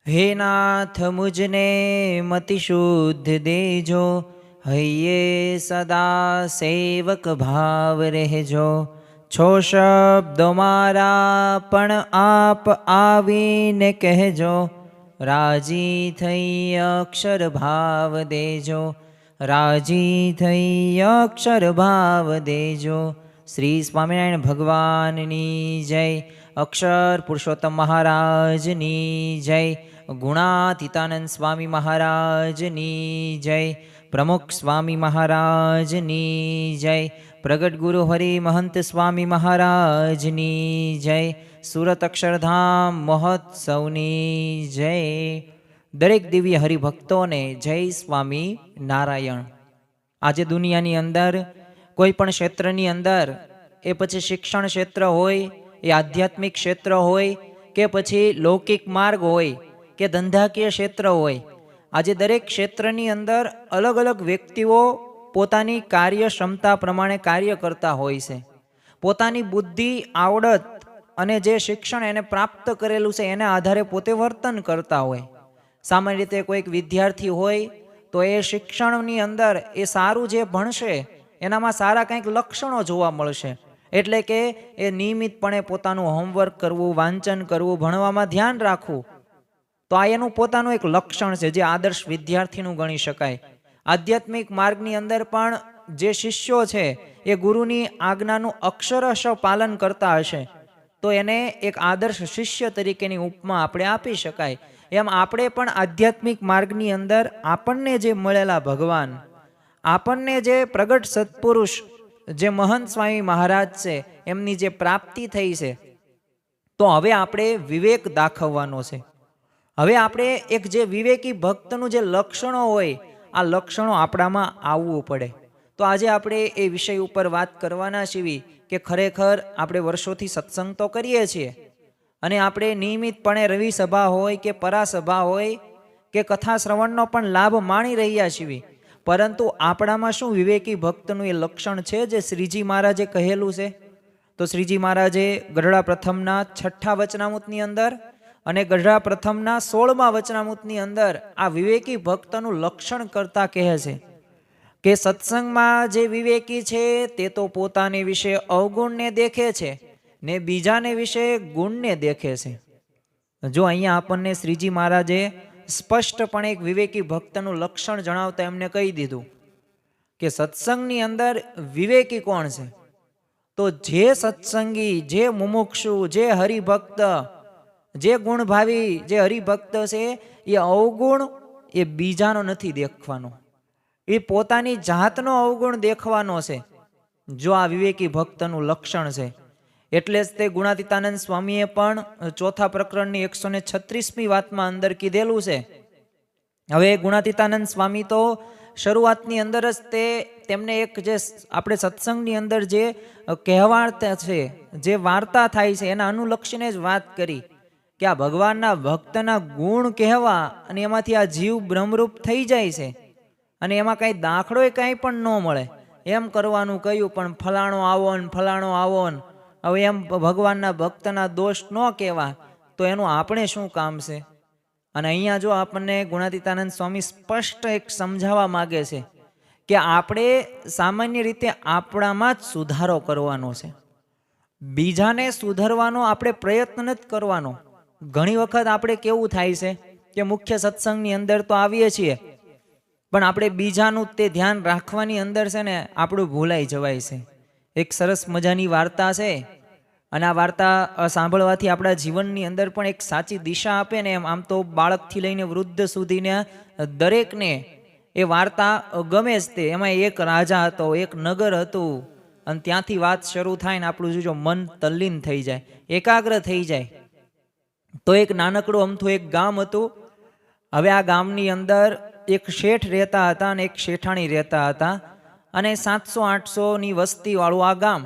हे नाथ मुझने मति शुद्ध देजो, हइये सदा सेवक भाव રહેજો। છો શબ્દો મારા પણ આપ આવીને કહેજો, રાજી થઈ અક્ષર ભાવ દેજો, રાજી થઈ અક્ષર ભાવ દેજો। શ્રી સ્વામિનારાયણ ભગવાનની જય, અક્ષર પુરુષોત્તમ મહારાજની જય, ગુણાતીતાનંદ સ્વામી મહારાજની જય, પ્રમુખ સ્વામી મહારાજની જય, પ્રગટ ગુરુ હરિ મહંત સ્વામી મહારાજની જય, સુરત અક્ષરધામ મહોત્સવની જય। દરેક દિવ્ય હરિભક્તોને જય સ્વામી નારાયણ। આજે દુનિયાની અંદર કોઈ પણ ક્ષેત્રની અંદર, એ પછી શિક્ષણ ક્ષેત્ર હોય, એ આધ્યાત્મિક ક્ષેત્ર હોય, કે પછી લૌકિક માર્ગ હોય, કે ધંધાકીય ક્ષેત્ર હોય, આજે દરેક ક્ષેત્રની અંદર અલગ અલગ વ્યક્તિઓ પોતાની કાર્યક્ષમતા પ્રમાણે કાર્ય કરતા હોય છે। પોતાની બુદ્ધિ, આવડત અને જે શિક્ષણ એને પ્રાપ્ત કરેલું છે એના આધારે પોતે વર્તન કરતા હોય। સામાન્ય રીતે કોઈક વિદ્યાર્થી હોય તો એ શિક્ષણની અંદર એ સારું જે ભણશે એનામાં સારા કંઈક લક્ષણો જોવા મળશે, એટલે કે એ નિયમિતપણે પોતાનું હોમવર્ક કરવું, વાંચન કરવું, ભણવામાં ધ્યાન રાખવું, તો આ એનું પોતાનું એક લક્ષણ છે જે આદર્શ વિદ્યાર્થીનું ગણી શકાય। આધ્યાત્મિક માર્ગની અંદર પણ જે શિષ્યો છે એ ગુરુની આજ્ઞાનું અક્ષરશ પાલન કરતા હશે તો એને એક આદર્શ શિષ્ય તરીકેની ઉપમા આપણે આપી શકાય। એમ આપણે પણ આધ્યાત્મિક માર્ગની અંદર આપણને જે મળેલા ભગવાન, આપણને જે પ્રગટ સત્પુરુષ જે મહંત સ્વામી મહારાજ છે એમની જે પ્રાપ્તિ થઈ છે, તો હવે આપણે વિવેક દાખવવાનો છે। હવે આપણે એક જે વિવેકી ભક્તનું જે લક્ષણો હોય, આ લક્ષણો આપણામાં આવવું પડે। તો આજે આપણે એ વિષય ઉપર વાત કરવાના છીએ કે ખરેખર આપણે વર્ષોથી સત્સંગ તો કરીએ છીએ અને આપણે નિયમિતપણે રવિ સભા હોય કે પરાસભા હોય કે કથા શ્રવણનો પણ લાભ માણી રહ્યા છીએ, પરંતુ આપણામાં શું વિવેકી ભક્તનું એ લક્ષણ છે જે શ્રીજી મહારાજે કહેલું છે? તો શ્રીજી મહારાજે ગઢડા પ્રથમના 6ઠ્ઠા વચનામૃતની અંદર અને ગઢડા પ્રથમના 16મા વચનામૃતની અંદર આ વિવેકી ભક્તનું લક્ષણ કરતા કહે છે કે સત્સંગમાં જે વિવેકી છે તે તો પોતાને વિશે અવગુણને દેખે છે ને બીજાને વિશે ગુણને દેખે છે। જો અહીંયા આપણને શ્રીજી મહારાજે સ્પષ્ટપણે એક વિવેકી ભક્તનું લક્ષણ જણાવતા એમને કહી દીધું કે સત્સંગની અંદર વિવેકી કોણ છે? તો જે સત્સંગી, જે મુમુક્ષુ, જે હરિભક્ત, જે ગુણભાવી, જે હરિભક્ત છે એ અવગુણ એ બીજાનો નથી દેખવાનો, એ પોતાની જાતનો અવગુણ દેખવાનો છે। જો આ વિવેકી ભક્તનું લક્ષણ છે, એટલે જ તે ગુણાતીતાનંદ સ્વામીએ પણ 4થા પ્રકરણની 136મી વાતમાં અંદર કીધેલું છે। હવે ગુણાતીતાનંદ સ્વામી તો શરૂઆતની અંદર જ તેમને એક જે આપણે સત્સંગની અંદર જે કહેવાતા છે, જે વાર્તા થાય છે એના અનુલક્ષીને જ વાત કરી કે આ ભગવાનના ભક્તના ગુણ કહેવા અને એમાંથી આ જીવ બ્રહ્મરૂપ થઈ જાય છે અને એમાં કાંઈ દાખલો કાંઈ પણ ન મળે એમ કરવાનું કહ્યું, પણ ફલાણો આવો ને ફલાણો આવો ને, હવે એમ ભગવાનના ભક્તના દોષ ન કહેવા તો એનું આપણે શું કામ છે? અને અહીંયા જો આપણને ગુણાતીતાનંદ સ્વામી સ્પષ્ટ એક સમજાવવા માગે છે કે આપણે સામાન્ય રીતે આપણામાં જ સુધારો કરવાનો છે, બીજાને સુધારવાનો આપણે પ્રયત્ન નથી કરવાનો। ઘણી વખત આપણે કેવું થાય છે કે મુખ્ય સત્સંગની અંદર તો આવીએ છીએ પણ આપણે બીજાનું તે ધ્યાન રાખવાની અંદર છે ને આપણું ભૂલાઈ જવાય છે। એક સરસ મજાની વાર્તા છે અને આ વાર્તા સાંભળવાથી આપણા જીવનની અંદર પણ એક સાચી દિશા આપે ને એમ આમ તો બાળકથી લઈને વૃદ્ધ સુધીને દરેકને એ વાર્તા ગમે જ તે। એમાં એક રાજા હતો, એક નગર હતું અને ત્યાંથી વાત શરૂ થાય ને આપણું જો મન તલ્લીન થઈ જાય, એકાગ્ર થઈ જાય। તો એક નાનકડું અમથું એક ગામ હતું। હવે આ ગામની અંદર એક શેઠ રહેતા હતા અને એક શેઠાણી રહેતા હતા અને 700-800ની વસ્તીવાળું આ ગામ।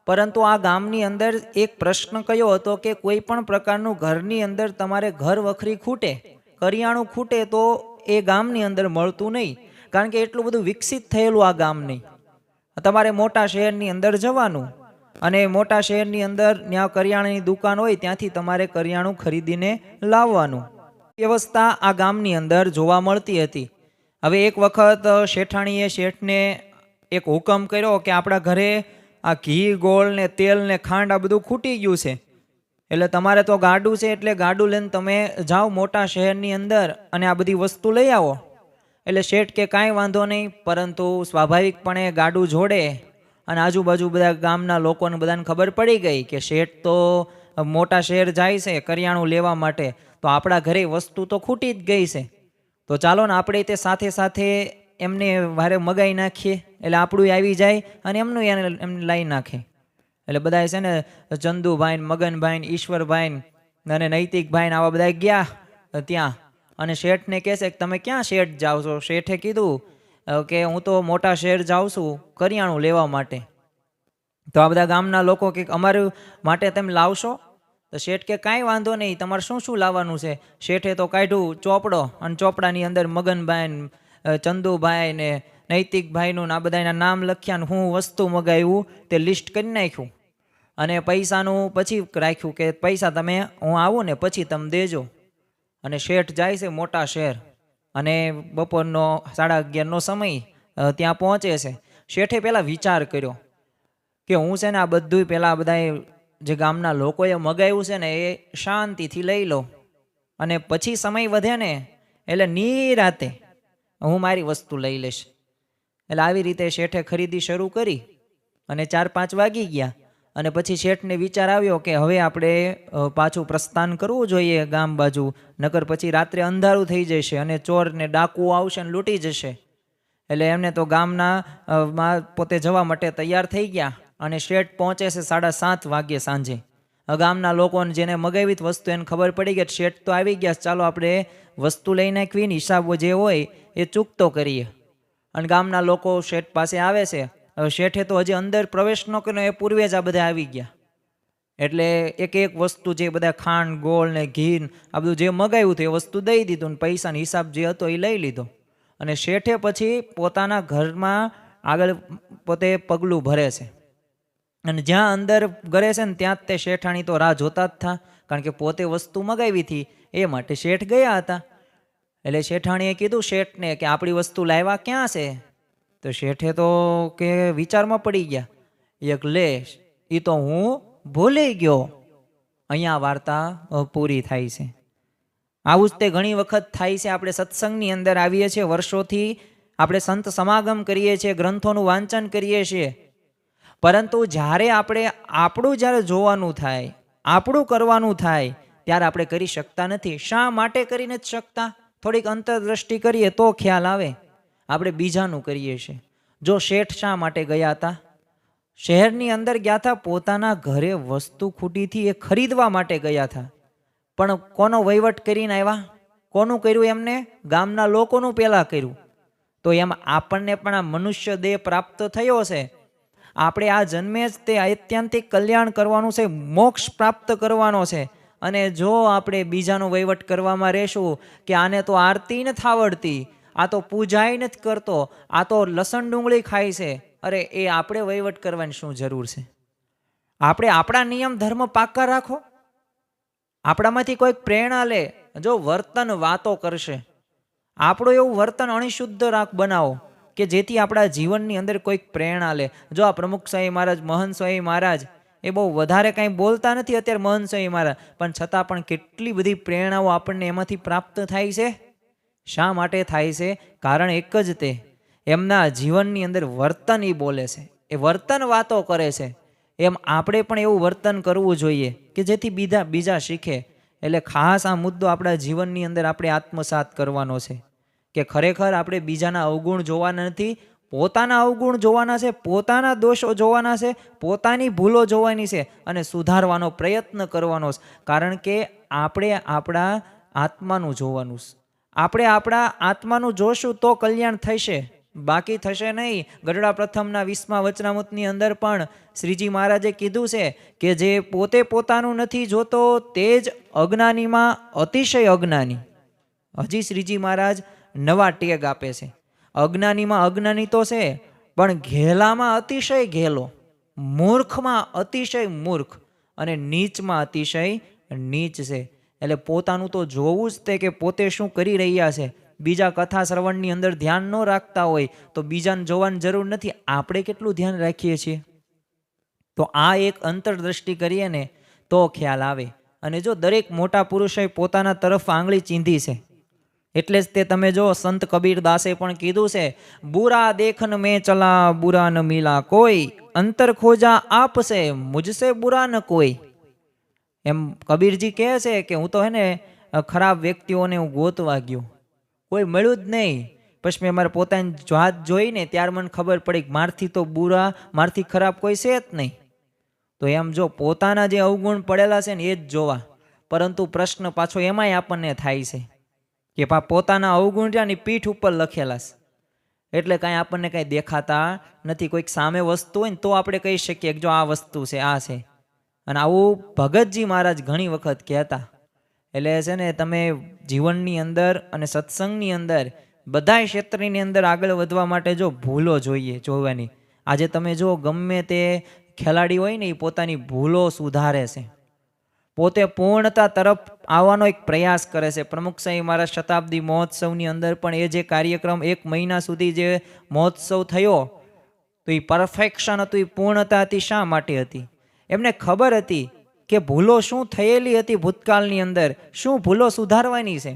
પરંતુ આ ગામની અંદર એક પ્રશ્ન કયો હતો કે કોઈ પણ પ્રકારનું ઘરની અંદર તમારે ઘર વખરી ખૂટે, કરિયાણું ખૂટે તો એ ગામની અંદર મળતું નહીં, કારણ કે એટલું બધું વિકસિત થયેલું આ ગામ નહીં। તમારે મોટા શહેરની અંદર જવાનું અને મોટા શહેરની અંદર ત્યાં કરિયાણાની દુકાન હોય ત્યાંથી તમારે કરિયાણું ખરીદીને લાવવાનું. વ્યવસ્થા આ ગામની અંદર જોવા મળતી હતી. હવે એક વખત શેઠાણીએ શેઠને એક હુકમ કર્યો કે આપણા ઘરે આ ઘી, ગોળ ને તેલ ને ખાંડ આ બધું ખૂટી ગયું છે, એટલે તમારે તો ગાડું છે એટલે ગાડું લઈને તમે જાઓ મોટા શહેરની અંદર અને આ બધી વસ્તુ લઈ આવો. એટલે શેઠ કે કાંઈ વાંધો નહીં, પરંતુ સ્વાભાવિકપણે ગાડું જોડે અને આજુબાજુ બધા ગામના લોકોને બધાને ખબર પડી ગઈ કે શેઠ તો મોટા શહેર જાય છે કરિયાણું લેવા માટે, તો આપણા ઘરે વસ્તુ તો ખૂટી જ ગઈ છે, તો ચાલો ને આપણે તે સાથે સાથે એમને વારે મગાઈ નાખીએ, એટલે આપણું આવી જાય અને એમનું એમને લાવી નાખે. એટલે બધા છે ને ચંદુભાઈ, મગનભાઈ, ઈશ્વરભાઈ અને નૈતિકભાઈ આવા બધા ગયા ત્યાં અને શેઠને કહેશે કે તમે ક્યાં શેઠ જાઓ છો? શેઠે કીધું કે હું તો મોટા શહેર જાઉં છું કરિયાણું લેવા માટે. તો આ બધા ગામના લોકો કે અમારું માટે તમે લાવશો? તો શેઠ કે કાંઈ વાંધો નહીં, તમારે શું શું લાવવાનું છે? શેઠે તો કાઢ્યું ચોપડો અને ચોપડાની અંદર મગનભાઈ, ચંદુભાઈ ને નૈતિકભાઈનું આ બધાના નામ લખ્યા ને હું વસ્તુ મગાવ્યું તે લિસ્ટ કરી નાખ્યું અને પૈસાનું પછી રાખ્યું કે પૈસા તમે હું આવું ને પછી તમે દેજો. અને શેઠ જાય છે મોટા શહેર અને બપોરનો 11:30નો સમય ત્યાં પહોંચે છે. શેઠે પહેલાં વિચાર કર્યો કે હું છે ને આ બધું પહેલાં બધાએ જે ગામના લોકોએ મગાવ્યું છે ને એ શાંતિથી લઈ લો અને પછી સમય વધે ને એટલે નિરાતે હું મારી વસ્તુ લઈ લઈશ. એટલે આવી રીતે શેઠે ખરીદી શરૂ કરી અને 4-5 વાગી ગયા અને પછી શેઠને વિચાર આવ્યો કે હવે આપણે પાછું પ્રસ્થાન કરવું જોઈએ ગામ બાજુ, નકર પછી રાત્રે અંધારું થઈ જશે અને ચોર ને ડાકુ આવશે ને લૂંટી જશે. એટલે એમને તો ગામના પોતે જવા માટે તૈયાર થઈ ગયા અને શેઠ પહોંચે છે 7:30 વાગ્યે સાંજે. ગામના લોકોને જેને મગાવી વસ્તુ એને ખબર પડી કે શેઠ તો આવી ગયા, ચાલો આપણે વસ્તુ લઈ નાખવી ને હિસાબ જે હોય એ ચૂકતો કરીએ. અને ગામના લોકો શેઠ પાસે આવે છે. શેઠે તો હજી અંદર પ્રવેશ ન કર્યો એ પૂર્વે જ આ બધા આવી ગયા. એટલે એક એક વસ્તુ જે બધા ખાંડ, ગોળ ને ઘી આ બધું જે મગાવ્યું હતું એ વસ્તુ દઈ દીધું ને પૈસાનો હિસાબ જે હતો એ લઈ લીધો. અને શેઠે પછી પોતાના ઘરમાં આગળ પોતે પગલું ભરે છે અને જ્યાં અંદર ઘરે છે ને ત્યાં જ તે શેઠાણી તો રાહ જોતા જ હતા, કારણ કે પોતે વસ્તુ મગાવી હતી એ માટે શેઠ ગયા હતા. એટલે શેઠાણીએ કીધું શેઠને કે આપણી વસ્તુ લાવ્યા ક્યાં છે? તો શેઠે તો કે વિચારમાં પડી ગયા, એક લે એ તો હું ભૂલી ગયો. અહીંયા વાર્તા પૂરી થાય છે. આવું જ તે ઘણી વખત થાય છે. આપણે સત્સંગની અંદર આવીએ છીએ, વર્ષોથી આપણે સંત સમાગમ કરીએ છીએ, ગ્રંથોનું વાંચન કરીએ છીએ, પરંતુ જ્યારે આપણું જ્યારે જોવાનું થાય, આપણું કરવાનું થાય ત્યારે આપણે કરી શકતા નથી. શા માટે કરી નથી શકતા? થોડીક અંતરદ્રષ્ટિ કરીએ તો ખ્યાલ આવે. આપણે બીજાનું કરીએ છીએ. જો શેઠ શા માટે ગયા હતા? શહેરની અંદર ગયા હતા, પોતાના ઘરે વસ્તુ ખૂટીથી એ ખરીદવા માટે ગયા હતા. પણ કોનો વહીવટ કરીને આવ્યા? કોનું કર્યું એમને? ગામના લોકોનું પહેલાં કર્યું. તો એમ આપણને પણ આ મનુષ્ય દેહ પ્રાપ્ત થયો છે. આપણે આ જન્મે જ તે આત્યંતિક કલ્યાણ કરવાનું છે, મોક્ષ પ્રાપ્ત કરવાનો છે. અને જો આપણે બીજાનો વહીવટ કરવામાં રહેશું કે આને તો આરતી નથી આવડતી, આ તો પૂજાય નથી કરતો, આ તો લસણ ડુંગળી ખાય છે, અરે એ આપણે વહીવટ કરવાની શું જરૂર છે? આપણે આપણા નિયમ ધર્મ પાકા રાખો. આપણામાંથી કોઈક પ્રેરણા લે. જો વર્તન વાતો કરશે, આપણું એવું વર્તન અણિશુદ્ધ બનાવો કે જેથી આપણા જીવનની અંદર કોઈક પ્રેરણા લે. જો આ પ્રમુખ સ્વામી મહારાજ, મહંત સ્વામી મહારાજ એ બહુ વધારે કાંઈ બોલતા નથી અત્યારે મહંત સ્વામી મહારાજ, પણ છતાં પણ કેટલી બધી પ્રેરણાઓ આપણને એમાંથી પ્રાપ્ત થાય છે. શા માટે થાય છે? કારણ એક જ તે એમના જીવનની અંદર વર્તન એ બોલે છે, એ વર્તન વાતો કરે છે. એમ આપણે પણ એવું વર્તન કરવું જોઈએ કે જેથી બીજા શીખે. એટલે ખાસ આ મુદ્દો આપણા જીવનની અંદર આપણે આત્મસાત કરવાનો છે કે ખરેખર આપણે બીજાના અવગુણ જોવાના નથી, પોતાના અવગુણ જોવાના છે, પોતાના દોષો જોવાના છે, પોતાની ભૂલો જોવાની છે અને સુધારવાનો પ્રયત્ન કરવાનો છે. કારણ કે આપણે આપણા આત્માનું જોવાનું છે. આપણે આપણા આત્માનું જોશું તો કલ્યાણ થશે, બાકી થશે નહીં. ગઢડા પ્રથમના 20મા વચનામૃતની અંદર પણ શ્રીજી મહારાજે કીધું છે કે જે પોતે પોતાનું નથી જોતો તે જ અજ્ઞાનીમાં અતિશય અજ્ઞાની. હજી શ્રીજી મહારાજ નવા ટેગ આપે છે. અજ્ઞાનીમાં અજ્ઞાની તો છે, પણ ઘેલામાં અતિશય ઘેલો, મૂર્ખમાં અતિશય મૂર્ખ અને નીચમાં અતિશય નીચ છે. એટલે પોતાનું તો જોવું જ તે કે પોતે શું કરી રહ્યા છે. બીજા કથા શ્રવણની અંદર ધ્યાન ન રાખતા હોય તો બીજાને જોવાની જરૂર નથી, આપણે કેટલું ધ્યાન રાખીએ છીએ. તો આ એક અંતરદ્રષ્ટિ કરીએ ને તો ખ્યાલ આવે. અને જો દરેક મોટા પુરુષોએ પોતાના તરફ આંગળી ચીંધી છે. એટલે જ તે તમે જો સંત કબીર દાસે પણ કીધું છે, બુરા દેખન મેં ચલા બુરા ન મિલા કોઈ, અંતર ખોજા આપ સે મુझसे બુરા ન કોઈ. એમ કબીરજી કહે છે કે હું તો હે ને ખરાબ વ્યક્તિઓને હું ગોતવા ગયો, કોઈ મળ્યું જ નહીં. પછી મેં મારે પોતાની જાત જોઈને ત્યારે મને ખબર પડી કે મારથી તો બુરા, મારથી ખરાબ કોઈ છે જ નહીં. તો એમ જો પોતાના જે અવગુણ પડેલા છે ને એ જ જોવા. પરંતુ પ્રશ્ન પાછો એમાંય આપણને થાય છે કે પોતાના અવગુણ જ્યાં પીઠ ઉપર લખેલા છે, એટલે કાંઈ આપણને કાંઈ દેખાતા નથી. કોઈક સામે વસ્તુ હોય ને તો આપણે કહી શકીએ કે જો આ વસ્તુ છે, આ છે. અને આવું ભગતજી મહારાજ ઘણી વખત કહેતા. એટલે છે ને તમે જીવનની અંદર અને સત્સંગની અંદર બધા ક્ષેત્રની અંદર આગળ વધવા માટે જો ભૂલો જોઈએ જોવાની. આજે તમે જો ગમે તે ખેલાડી હોય ને એ પોતાની ભૂલો સુધારે છે, પોતે પૂર્ણતા તરફ આવવાનો એક પ્રયાસ કરે છે. પ્રમુખ સાંઈ મારા શતાબ્દી મહોત્સવની અંદર પણ એ જે કાર્યક્રમ 1 મહિના સુધી જે મહોત્સવ થયો તો એ પરફેક્શન હતું, એ પૂર્ણતા હતી. શા માટે હતી? એમને ખબર હતી કે ભૂલો શું થયેલી હતી ભૂતકાળની અંદર, શું ભૂલો સુધારવાની છે.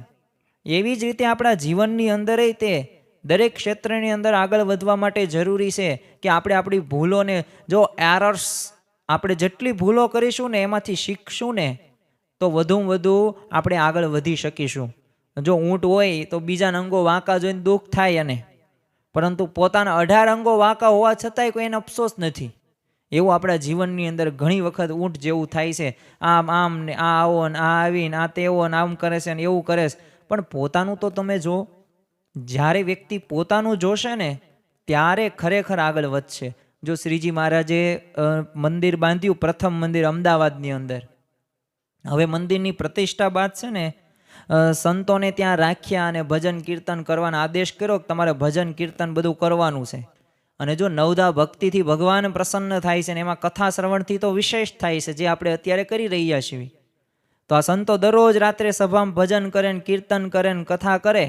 એવી જ રીતે આપણા જીવનની અંદર તે દરેક ક્ષેત્રની અંદર આગળ વધવા માટે જરૂરી છે કે આપણે આપણી ભૂલોને, જો એરર્સ આપણે જેટલી ભૂલો કરીશું ને એમાંથી શીખશું ને તો વધુમાં વધુ આપણે આગળ વધી શકીશું. જો ઊંટ હોય તો બીજાના અંગો વાંકા જોઈને દુઃખ થાય એને, પરંતુ પોતાના 18 અંગો વાંકા હોવા છતાંય કોઈ એને અફસોસ નથી. એવું આપણા જીવનની અંદર ઘણી વખત ઊંટ જેવું થાય છે. આમ ને આ આવો ને આ આવીને આ તેવો ને આમ કરે છે ને એવું કરે છે. પણ પોતાનું તો તમે જો, જ્યારે વ્યક્તિ પોતાનું જોશે ને ત્યારે ખરેખર આગળ વધશે. જો શ્રીજી મહારાજે મંદિર બાંધ્યું, પ્રથમ મંદિર અમદાવાદની અંદર. હવે મંદિરની પ્રતિષ્ઠા બાદ છે ને સંતોને ત્યાં રાખ્યા અને ભજન કીર્તન કરવાનો આદેશ કર્યો કે તમારે ભજન કીર્તન બધું કરવાનું છે. અને જો નવદા ભક્તિથી ભગવાન પ્રસન્ન થાય છે ને એમાં કથા શ્રવણથી તો વિશેષ થાય છે, જે આપણે અત્યારે કરી રહ્યા છીએ. તો આ સંતો દરરોજ રાત્રે સભામાં ભજન કરે ને કીર્તન કરે ને કથા કરે.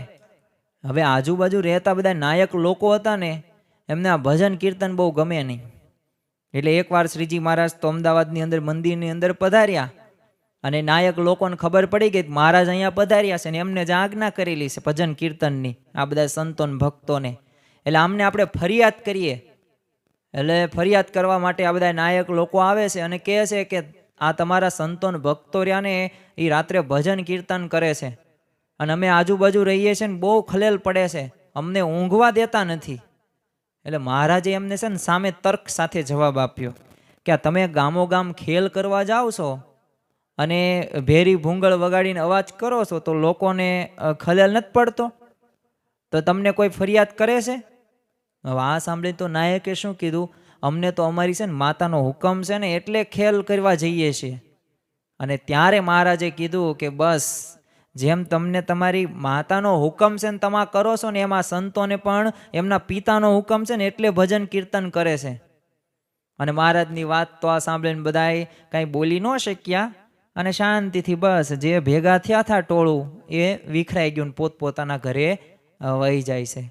હવે આજુબાજુ રહેતા બધા નાયક લોકો હતા ને એમને આ ભજન કીર્તન બહુ ગમે નહીં. એટલે એકવાર શ્રીજી મહારાજ તો અમદાવાદની અંદર મંદિરની અંદર પધાર્યા અને નાયક લોકોને ખબર પડી ગઈ કે મહારાજ અહીંયા પધાર્યા છે ને એમને જ આજ્ઞા કરેલી છે ભજન કીર્તનની આ બધા સંતોને ભક્તોને. એટલે આમને આપણે ફરિયાદ કરીએ. એટલે ફરિયાદ કરવા માટે આ બધા નાયક લોકો આવે છે અને કહે છે કે આ તમારા સંતોને ભક્તો રહ્યા ને એ રાત્રે ભજન કીર્તન કરે છે અને અમે આજુબાજુ રહીએ છીએ ને બહુ ખલેલ પડે છે, અમને ઊંઘવા દેતા નથી. એટલે મહારાજે એમને છે ને સામે તર્ક સાથે જવાબ આપ્યો કે આ તમે ગામો ગામ ખેલ કરવા જાઓ છો અને ભેરી ભૂંગળ વગાડીને અવાજ કરો છો તો લોકોને ખલેલ નથી પડતો? તો તમને કોઈ ફરિયાદ કરે છે? હવે આ સાંભળીને તો નાયકે શું કીધું, અમને તો અમારી છે ને માતાનો હુકમ છે ને એટલે ખેલ કરવા જઈએ છીએ. અને ત્યારે મહારાજે કીધું કે બસ જેમ તમને તમારી માતાનો હુકમ છે ને તમે કરો છો ને એમાં સંતોને પણ એમના પિતાનો હુકમ છે ને એટલે ભજન કીર્તન કરે છે. અને મહારાજની વાત તો આ સાંભળીને બધાએ કાંઈ બોલી ન શક્યા અને શાંતિથી બસ જે ભેગા થયા હતા ટોળું એ વિખરાઈ ગયું, પોતપોતાના ઘરે વહી જાય છે.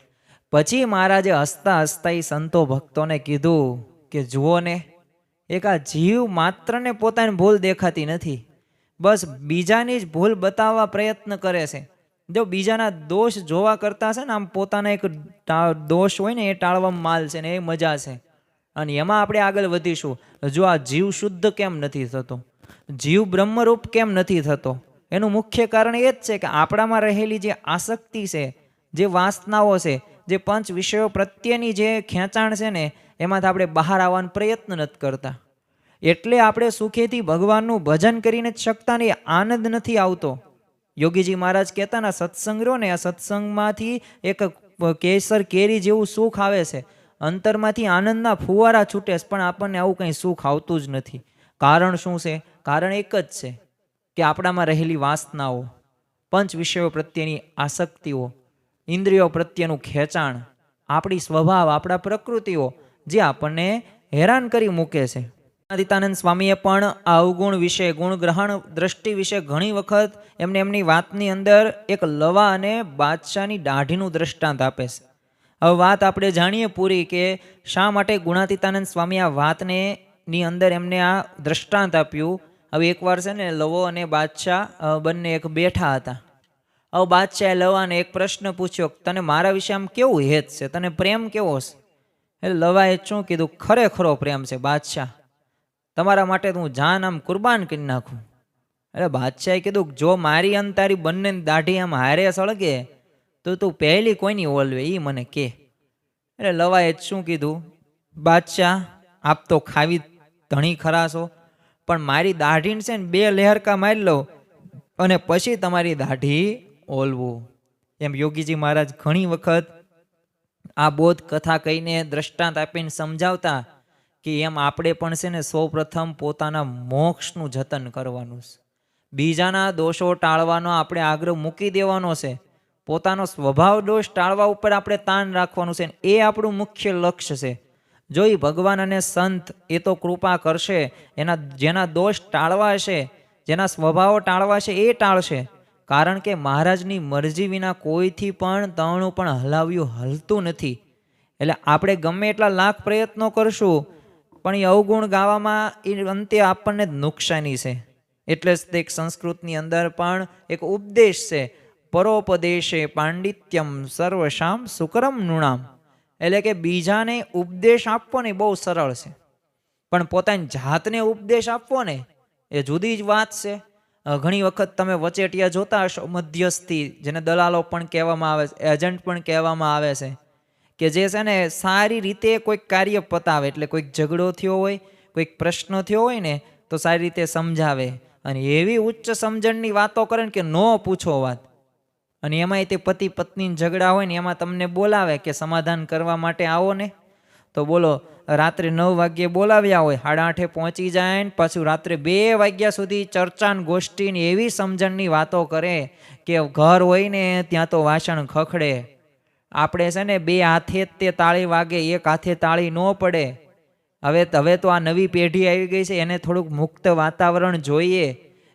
પછી મહારાજે હસતા હસતા એ સંતો ભક્તોને કીધું કે જુઓ ને, એક આ જીવ માત્રને પોતાની ભૂલ દેખાતી નથી, બસ બીજાની જ ભૂલ બતાવવા પ્રયત્ન કરે છે. જો બીજાના દોષ જોવા કરતા છે ને આમ પોતાના એક દોષ હોય ને એ ટાળવામાં માલ છે ને એ મજા છે અને એમાં આપણે આગળ વધીશું. જો આ જીવ શુદ્ધ કેમ નથી થતો, જીવ બ્રહ્મરૂપ કેમ નથી થતો, એનું મુખ્ય કારણ એ જ છે કે આપણામાં રહેલી જે આસક્તિ છે, જે વાસનાઓ છે, જે પંચ વિષયો પ્રત્યેની જે ખેંચાણ છે ને એમાંથી આપણે બહાર આવવાનો પ્રયત્ન નથી કરતા. એટલે આપણે સુખેથી ભગવાનનું ભજન કરીને જ શકતા નહીં, આનંદ નથી આવતો. યોગીજી મહારાજ કહેતા ને સત્સંગ રહ્યો ને, આ સત્સંગમાંથી એક કેસર કેરી જેવું સુખ આવે છે, અંતરમાંથી આનંદના ફુવારા છૂટે છે, પણ આપણને આવું કંઈ સુખ આવતું જ નથી. કારણ શું છે? કારણ એક જ છે કે આપણામાં રહેલી વાસનાઓ, પંચ વિષયો પ્રત્યેની આસક્તિઓ, ઇન્દ્રિયો પ્રત્યેનું ખેંચાણ, આપણી સ્વભાવ, આપણા પ્રકૃતિઓ જે આપણને હેરાન કરી મૂકે છે. ગુણાતીતાનંદ સ્વામીએ પણ આ અવગુણ વિશે, ગુણગ્રહણ દ્રષ્ટિ વિશે ઘણી વખત એમની વાતની અંદર એક લવા અને બાદશાહની દાઢીનું દ્રષ્ટાંત આપે છે. હવે વાત આપણે જાણીએ પૂરી કે શા માટે ગુણાતીતાનંદ સ્વામી આ વાતને ની અંદર એમને આ દ્રષ્ટાંત આપ્યું. હવે એકવાર છે ને લવો અને બાદશાહ બંને એક બેઠા હતા. હવે બાદશાહે લવાને એક પ્રશ્ન પૂછ્યો, તને મારા વિશે આમ કેવું હેત છે, તને પ્રેમ કેવો છે? એટલે લવાએ શું કીધું, ખરેખરો પ્રેમ છે બાદશાહ, તમારા માટે હું જાન આમ કુરબાન કરી નાખું. એટલે બાદશાહે કીધું, જો મારી અને તારી બંનેની દાઢી આમ હારે સળગે તો તું પહેલી કોઈની ઓલવે એ મને કે. એટલે લવાએ શું કીધું, બાદશાહ આપ તો ખાવી ધણી ખરા છો, પણ મારી દાઢીને છે ને 2 લહેરકા મારી લઉં અને પછી તમારી દાઢી ઓલવું. એમ યોગીજી મહારાજ ઘણી વખત આ બોધ કથા કહીને દ્રષ્ટાંત આપીને સમજાવતા કે એમ આપણે પણ છે ને સૌ પ્રથમ પોતાના મોક્ષનું જતન કરવાનું છે. બીજાના દોષો ટાળવાનો આપણે આગ્રહ મૂકી દેવાનો છે. પોતાનો સ્વભાવ દોષ ટાળવા ઉપર આપણે તાણ રાખવાનું છે. એ આપણું મુખ્ય લક્ષ્ય છે. જો એ ભગવાન અને સંત એ તો કૃપા કરશે, જેના દોષ ટાળવા હશે, જેના સ્વભાવો ટાળવા છે એ ટાળશે. કારણ કે મહારાજની મરજી વિના કોઈથી પણ તણું પણ હલાવ્યું હલતું નથી. એટલે આપણે ગમે એટલા લાખ પ્રયત્નો કરશું પણ એ અવગુણ ગાવામાં એ અંતે આપણને જ નુકસાની છે. એટલે જ તે સંસ્કૃતની અંદર પણ એક ઉપદેશ છે, પરોપદેશે પાંડિત્યમ સર્વશામ સુકરમ નૃણામ. એટલે કે બીજાને ઉપદેશ આપવો ને બહુ સરળ છે, પણ પોતાની જાતને ઉપદેશ આપવો ને એ જુદી જ વાત છે. ઘણી વખત તમે વચેટિયા જોતા હશો, મધ્યસ્થી, જેને દલાલો પણ કહેવામાં આવે છે, એજન્ટ પણ કહેવામાં આવે છે, કે જે છે ને સારી રીતે કોઈક કાર્ય પતાવે. એટલે કોઈક ઝઘડો થયો હોય, કોઈક પ્રશ્ન થયો હોય ને તો સારી રીતે સમજાવે અને એવી ઉચ્ચ સમજણની વાતો કરે ને કે નો પૂછો વાત. અને એમાંય તે પતિ પત્ની ઝઘડા હોય ને એમાં તમને બોલાવે કે સમાધાન કરવા માટે આવો ને, તો બોલો રાત્રે 9 વાગ્યે બોલાવ્યા હોય, 8:30 પહોંચી જાય ને પાછું રાત્રે 2 વાગ્યા સુધી ચર્ચા ગોષ્ઠીની એવી સમજણની વાતો કરે કે ઘર હોય ને ત્યાં તો વાસણ ખખડે. આપણે છે ને 2 હાથે જ તે તાળી વાગે, 1 હાથે તાળી ન પડે. હવે તો આ નવી પેઢી આવી ગઈ છે, એને થોડુંક મુક્ત વાતાવરણ જોઈએ.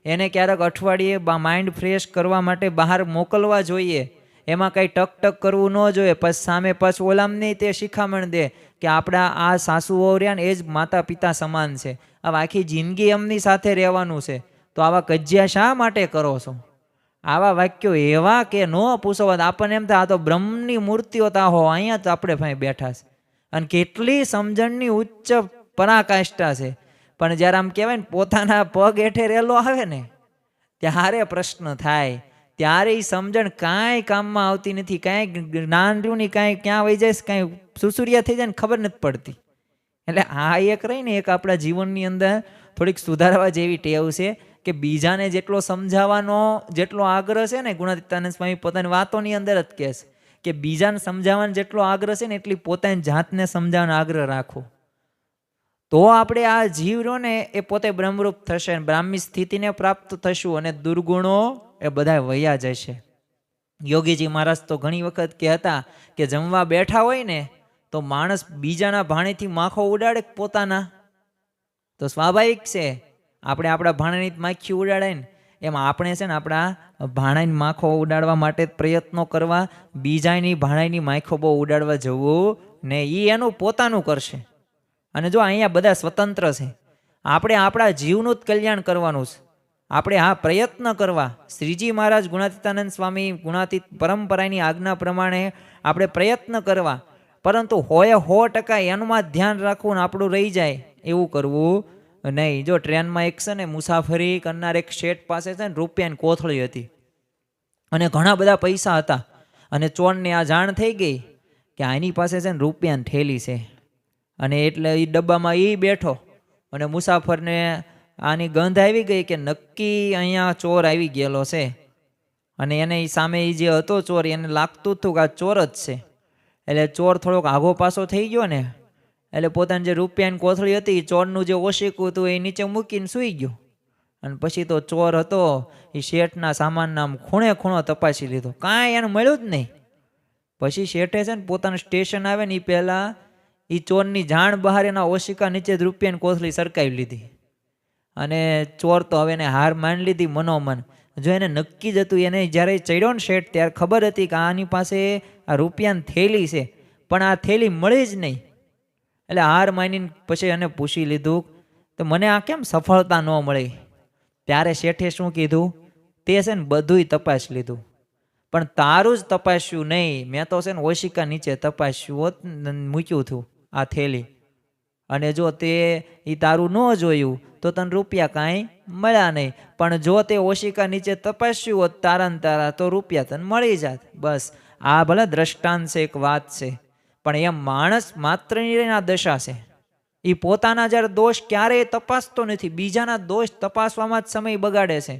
એને ક્યારેક અઠવાડિયે માઇન્ડ ફ્રેશ કરવા માટે બહાર મોકલવા જોઈએ. એમાં કંઈ ટક કરવું ન જોઈએ. પછી સામે પાછું ઓલામને તે શિખામણ દે કે આપણા આ સાસુઓ રહ્યા ને એ જ માતા પિતા સમાન છે, હવે આખી જિંદગી એમની સાથે રહેવાનું છે, તો આવા કજિયા શા માટે કરો છો? આવા વાક્યો એવા કે ન પૂછો વાત. આપણને એમ થાય આ તો બ્રહ્મની મૂર્તિઓ તાહો, અહીંયા જ આપણે ભાઈ બેઠા છે. અને કેટલી સમજણની ઉચ્ચ પરાકાષ્ઠા છે. પણ જ્યારે આમ કહેવાય ને પોતાના પગ હેઠે રેલો આવે ને ત્યારે પ્રશ્ન થાય, ત્યારે એ સમજણ કાંઈ કામમાં આવતી નથી. કાંઈ જ્ઞાન રહ્યું નહીં, કાંઈ ક્યાં વહી જાય, કાંઈ સુસુરિયા થઈ જાય ને ખબર નથી પડતી. એટલે આ એક રહી ને એક આપણા જીવનની અંદર થોડીક સુધારવા જેવી ટેવ છે કે બીજાને જેટલો સમજાવવાનો જેટલો આગ્રહ છે ને, ગુણાતીતાનંદ સ્વામી પોતાની વાતોની અંદર જ કહે છે કે બીજાને સમજાવવાનો જેટલો આગ્રહ છે ને એટલી પોતાની જાતને સમજાવવાનો આગ્રહ રાખો. તો આપણે આ જીવ રહ્યો ને એ પોતે બ્રહ્મરૂપ થશે, બ્રાહ્મી સ્થિતિને પ્રાપ્ત થશું અને દુર્ગુણો એ બધા વયા જશે. યોગીજી મહારાજ તો ઘણી વખત કહેતા કે જમવા બેઠા હોય ને તો માણસ બીજાના ભાણેથી માખો ઉડાડે પોતાના, તો સ્વાભાવિક છે આપણે આપણા ભાણાની માખી ઉડાડાય ને એમ આપણે છે ને આપણા ભાણાની માખો ઉડાડવા માટે પ્રયત્નો કરવા, બીજાની ભાણાની માખો બહુ ઉડાડવા જવું ને, એ એનું પોતાનું કરશે. અને જો અહીંયા બધા સ્વતંત્ર છે, આપણે આપણા જીવનું જ કલ્યાણ કરવાનું છે. આપણે આ પ્રયત્ન કરવા, શ્રીજી મહારાજ ગુણાતીતાનંદ સ્વામી ગુણાતીત પરંપરાની આજ્ઞા પ્રમાણે આપણે પ્રયત્ન કરવા, પરંતુ 100% એનમાં ધ્યાન રાખવું ને આપણું રહી જાય એવું કરવું નહીં. જો ટ્રેનમાં એક છે ને મુસાફરી કરનાર એક શેઠ પાસે છે ને રૂપિયાની કોથળી હતી અને ઘણા બધા પૈસા હતા, અને ચોરને આ જાણ થઈ ગઈ કે આની પાસે છે ને રૂપિયાની થેલી છે, અને એટલે એ ડબ્બામાં એ બેઠો અને મુસાફરને આની ગંધ આવી ગઈ કે નક્કી અહીંયા ચોર આવી ગયેલો છે. અને એને સામે એ જે હતો ચોર, એને લાગતું હતું કે આ ચોર જ છે. એટલે ચોર થોડોક આઘો પાછો થઈ ગયો ને, એટલે પોતાની જે રૂપિયાની કોથળી હતી, ચોરનું જે ઓશીકું હતું એ નીચે મૂકીને સૂઈ ગયો. અને પછી તો ચોર હતો એ શેઠના સામાનના ખૂણે ખૂણો તપાસી લીધો, કાંઈ એને મળ્યું જ નહીં. પછી શેઠે છે ને પોતાનું સ્ટેશન આવે ને એ પહેલાં એ ચોરની જાણ બહાર એના ઓશિકા નીચે જ રૂપિયાની કોથળી સરકાવી લીધી. અને ચોર તો હવે એને હાર માની લીધી મનોમન. જો એને નક્કી જ હતું, એને જ્યારે ચડ્યો ને શેઠ ત્યારે ખબર હતી કે આની પાસે આ રૂપિયાની થેલી છે, પણ આ થેલી મળી જ નહીં. એટલે હાર માનીને પછી એને પૂછી લીધું તો મને આ કેમ સફળતા ન મળી? ત્યારે શેઠે શું કીધું, તે છે ને બધુંય તપાસી લીધું, પણ તારું જ તપાસ્યું નહીં. મેં તો છે ને ઓશિકા નીચે તપાસ્યું હોત, મૂક્યું હતું આ થેલી, અને જો તે એ તારું ન જોયું તો તને રૂપિયા કાંઈ મળ્યા નહીં. પણ જો તે ઓશિકા નીચે તપાસ્યું હોત તારા ને તારા, તો રૂપિયા તને મળી જાત. બસ આ ભલે દ્રષ્ટાંત છે, એક વાત છે, પણ એમ માણસ માત્રની આ દશા છે. એ પોતાના જ્યારે દોષ ક્યારેય તપાસતો નથી, બીજાના દોષ તપાસવામાં જ સમય બગાડે છે.